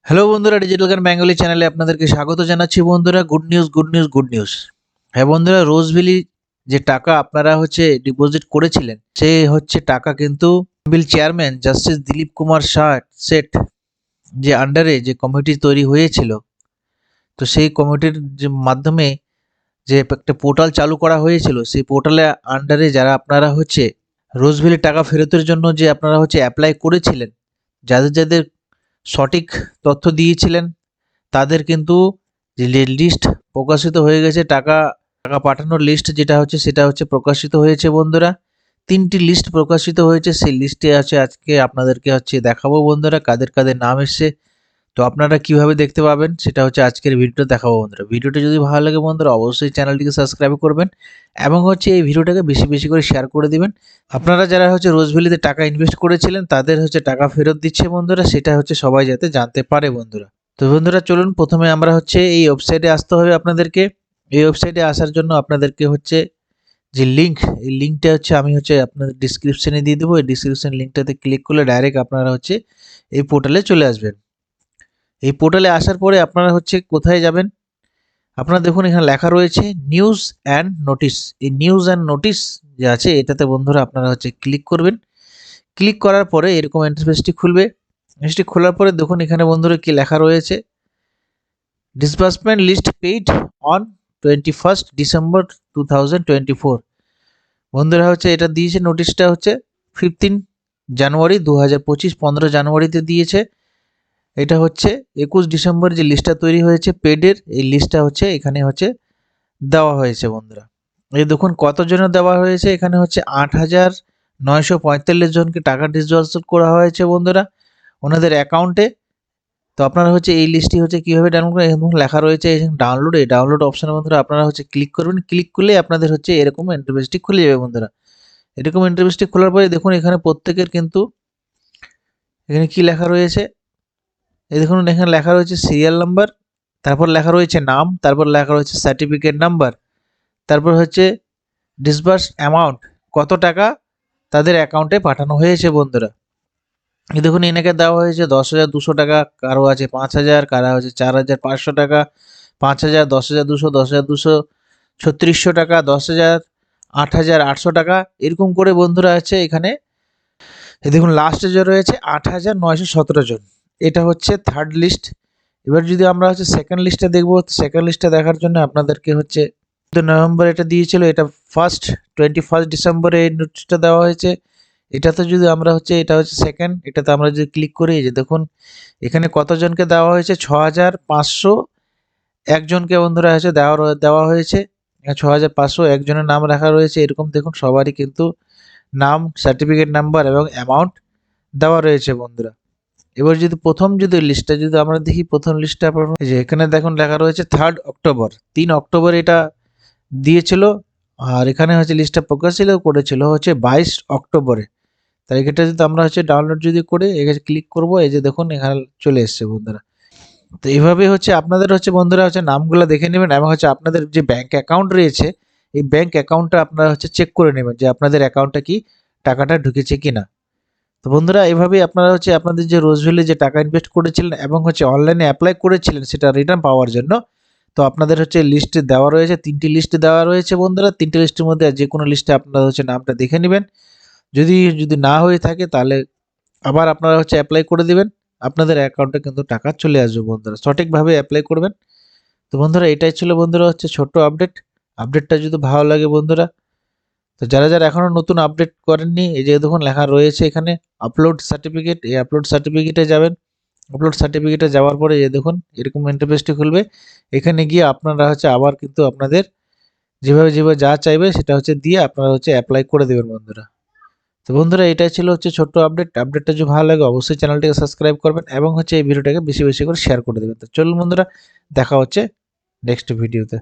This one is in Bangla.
হ্যালো বন্ধুরা, ডিজিটাল গান বেঙ্গলি চ্যানেলে আপনাদেরকে স্বাগত জানাচ্ছি। বন্ধুরা, good news good news good news. হ্যাঁ বন্ধুরা, রোজভ্যালি যে টাকা আপনারা ডিপোজিট করেছিলেন, সে টাকা কিন্তু bill chairman justice Dilip Kumar সেট যে আন্ডারে যে কমিটি তৈরি হয়েছিল, তো সেই কমিটির যে মাধ্যমে যে একটা পোর্টাল চালু করা হয়েছিল, সেই পোর্টালে আন্ডারে যারা আপনারা রোজভ্যালি টাকা ফেরতের জন্য যে আপনারা অ্যাপ্লাই করেছিলেন, যাদের যাদের সঠিক তথ্য দিয়েছিলেন, তাদের কিন্তু যে লিস্ট প্রকাশিত হয়ে গেছে। টাকা টাকা পাঠানোর লিস্ট যেটা সেটা প্রকাশিত হয়েছে বন্ধুরা। 3টি লিস্ট প্রকাশিত হয়েছে। সেই লিস্টে আজকে আপনাদেরকে দেখাবো বন্ধুরা, কাদের কাদের নাম এসছে। তো আপনারা কিভাবে দেখতে পাবেন সেটা আজকের ভিডিওটা দেখাবো বন্ধুরা। ভিডিওটা যদি ভালো লাগে বন্ধুরা, অবশ্যই চ্যানেলটিকে সাবস্ক্রাইব করবেন এবং এই ভিডিওটাকে বেশি বেশি করে শেয়ার করে দিবেন। আপনারা যারা রোজভ্যালিতে টাকা ইনভেস্ট করেছিলেন, তাদের টাকা ফেরত দিচ্ছে বন্ধুরা, সেটা সবাই যাতে জানতে পারে বন্ধুরা। তো বন্ধুরা চলুন, প্রথমে আমরা এই ওয়েবসাইটে আসতে হবে আপনাদেরকে। এই ওয়েবসাইটে আসার জন্য আপনাদেরকে যে লিঙ্ক, এই লিঙ্কটা আমি আপনাদের ডিসক্রিপশনে দিয়ে দেবো। এই ডিসক্রিপশন লিঙ্কটাতে ক্লিক করলে ডাইরেক্ট আপনারা এই পোর্টালে চলে আসবেন। এই পোর্টালে আসার পরে আপনারা কোথায় যাবেন, আপনারা দেখুন এখানে লেখা রয়েছে নিউজ অ্যান্ড নোটিশ। এই নিউজ অ্যান্ড নোটিশ যে আছে, এটাতে বন্ধুরা আপনারা ক্লিক করবেন। ক্লিক করার পরে এরকম ইন্টারফেসটি খুলবে। জিনিসটি খোলার পরে দেখুন এখানে বন্ধুরা কি লেখা রয়েছে, disbursement list paid on 21 December 2024। বন্ধুরা এটা দিয়েছে, নোটিশটা 15 জানুয়ারি 2025, 15 জানুয়ারিতে দিয়েছে। এটা 21 ডিসেম্বর যে লিস্টটা তৈরি হয়েছে পেডের, এই লিস্টটা এখানে দেওয়া হয়েছে বন্ধুরা। এই দেখুন কতজনের দেওয়া হয়েছে, এখানে 8,945 জনকে টাকা ডিসবার্স করা হয়েছে বন্ধুরা ওনাদের অ্যাকাউন্টে। তো আপনারা এই লিস্টটি কীভাবে ডাউনলোড করে, এবং লেখা রয়েছে ডাউনলোড। এই ডাউনলোড অপশানে বন্ধুরা আপনারা ক্লিক করবেন। ক্লিক করলে আপনাদের এরকম ইন্টারফেসটি খুলে যাবে বন্ধুরা। এরকম ইন্টারফেসটি খোলার পরে দেখুন এখানে প্রত্যেকের কিন্তু এখানে কি লেখা রয়েছে, এই দেখুন এখানে লেখা রয়েছে সিরিয়াল নাম্বার, তারপর লেখা রয়েছে নাম, তারপর লেখা রয়েছে সার্টিফিকেট নাম্বার, তারপর ডিসবার্স অ্যামাউন্ট, কত টাকা তাদের অ্যাকাউন্টে পাঠানো হয়েছে বন্ধুরা। এই দেখুন এনাকে দেওয়া হয়েছে 10,200 টাকা, কারো আছে 5,000, কারো 4,500 টাকা, 5,000, 10,200, 10,200, 3600 টাকা, 10,000, 8,800 টাকা, এরকম করে বন্ধুরা এখানে। এই দেখুন লাস্টে যে রয়েছে 8,917 জন, এটা থার্ড লিস্ট। এবার যদি আমরা সেকেন্ড লিস্টে দেখবো, সেকেন্ড লিস্টে দেখার জন্য আপনাদেরকে নভেম্বর এটা দিয়েছিল, এটা 21 ডিসেম্বরে এই নোটিশটা দেওয়া হয়েছে। এটাতে যদি আমরা এটা সেকেন্ড, এটাতে আমরা যদি ক্লিক করি, যে দেখুন এখানে কতজনকে দেওয়া হয়েছে, 6,501 জনকে বন্ধুরা দেওয়া হয়েছে। 6,501 জনের নাম লেখা রয়েছে। এরকম দেখুন সবারই কিন্তু নাম, সার্টিফিকেট নাম্বার এবং অ্যামাউন্ট দেওয়া রয়েছে বন্ধুরা। এবার যদি প্রথম লিস্টটা যদি আমরা দেখি, প্রথম লিস্টটা এই যে এখানে দেখুন লেখা রয়েছে 3 অক্টোবর, 3 অক্টোবর এটা দিয়েছিল। আর এখানে লিস্টটা প্রকাশ করেছিল 22 অক্টোবরে। তাই এটা যদি আমরা ডাউনলোড যদি করে এখানে ক্লিক করব, এই যে দেখুন এখানে চলে এসছে বন্ধুরা। তো এইভাবে আপনাদের বন্ধুরা নামগুলো দেখে নেবেন, এবং আপনাদের যে ব্যাংক অ্যাকাউন্ট রয়েছে, এই ব্যাংক অ্যাকাউন্টটা আপনারা চেক করে নেবেন যে আপনাদের অ্যাকাউন্টে কি টাকাটা ঢুকেছে কিনা। তো বন্ধুরা এইভাবেই আপনারা আপনাদের যে রোজভ্যালি যে টাকা ইনভেস্ট করেছিলেন এবং অনলাইনে অ্যাপ্লাই করেছিলেন সেটা রিটার্ন পাওয়ার জন্য, তো আপনাদের লিস্টে দেওয়া রয়েছে, 3টি লিস্ট দেওয়া রয়েছে বন্ধুরা। 3টি লিস্টের মধ্যে যে কোনো লিস্টে আপনারা নামটা দেখে নেবেন। যদি না হয়ে থাকে তাহলে আবার আপনারা অ্যাপ্লাই করে দিবেন, আপনাদের অ্যাকাউন্টে কিন্তু টাকা চলে আসবে বন্ধুরা। সঠিকভাবে অ্যাপ্লাই করবেন। তো বন্ধুরা এটাই ছিল বন্ধুরা ছোট্ট আপডেটটা যদি ভালো লাগে বন্ধুরা, তো যারা যারা এখনও নতুন আপডেট করেননি, এই যে দেখুন লেখা রয়েছে এখানে আপলোড সার্টিফিকেট, এই আপলোড সার্টিফিকেটে যাবেন। আপলোড সার্টিফিকেটে যাওয়ার পরে এই দেখুন এরকম ইন্টারফেসটি খুলবে। এখানে গিয়ে আপনারা আবার কিন্তু আপনাদের যেভাবে যেভাবে যা চাইবে সেটা দিয়ে আপনারা অ্যাপ্লাই করে দেবেন বন্ধুরা। তো বন্ধুরা এটাই ছিল ছোট্ট আপডেটটা যদি ভালো লাগে অবশ্যই চ্যানেলটিকে সাবস্ক্রাইব করবেন, এবং এই ভিডিওটাকে বেশি বেশি করে শেয়ার করে দেবেন। তো চলুন বন্ধুরা, দেখা হচ্ছে নেক্সট ভিডিওতে।